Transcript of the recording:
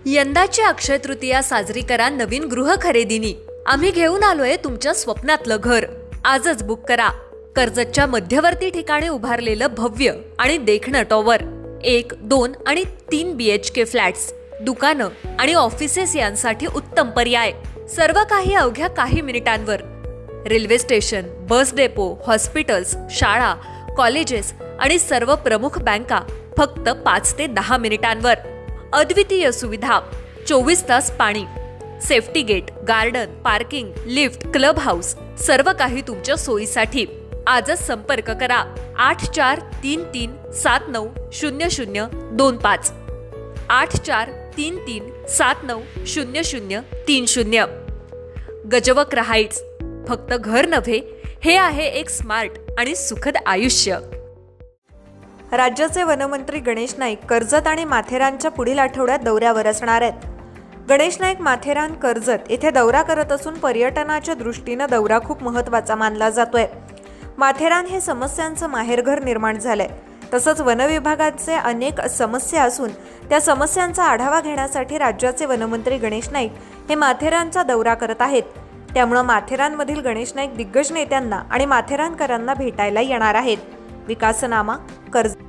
यंदाची अक्षय तृतीया साजरी करा नवीन गृह खरेदीनी। आम्ही घेऊन आलोय तुमच्या स्वप्नातलं घर। आजच बुक करा। कर्जतच्या मध्यवर्ती ठिकाणी उभारलेलं भव्य आणि देखणं टॉवर 1, 2 आणि 3 BHK फ्लॅट्स, दुकानं आणि ऑफिसेस यांसाठी उत्तम पर्याय। सर्व काही अवघ्या काही मिनिटांवर। Railway station, bus depot, hospitals, शाळा, कॉलेजेस आणि सर्व प्रमुख बँका फक्त 5 ते 10 मिनिटांवर। अद्वितीय सुविधा, 24 तास पाणी, safety gate, garden, parking, lift, club house, सर्व काही तुमच्या सोयीसाठी। आजच संपर्क करा 8433790025 8433790030। गजवक्र हाइट्स, फक्त घर नव्हे, हे आहे एक स्मार्ट आणि सुखद आयुष्य। राज्याचे वनमंत्री गणेश नाईक कर्जत आणि माथेरानच्या पुढील आठवड्यात दौऱ्यावर असणार आहेत। गणेश नाईक माथेरान कर्जत येथे दौरा करत असून पर्यटनाच्या दृष्टीने दौरा खूप महत्त्वाचा मानला जातोय। माथेरान हे समस्यांचं माहेरघर निर्माण झालंय। तसंच वन विभागाचे अनेक समस्या असून त्या समस्यांचा आढावा घेण्यासाठी राज्याचे वनमंत्री गणेश नाईक हे माथेरानचा दौरा करत आहेत। त्यामुळे माथेरानमधील गणेश नाईक दिग्गज नेत्यांना आणि माथेरानकरांना भेटायला येणार आहेत। विकासनामा कर्जत।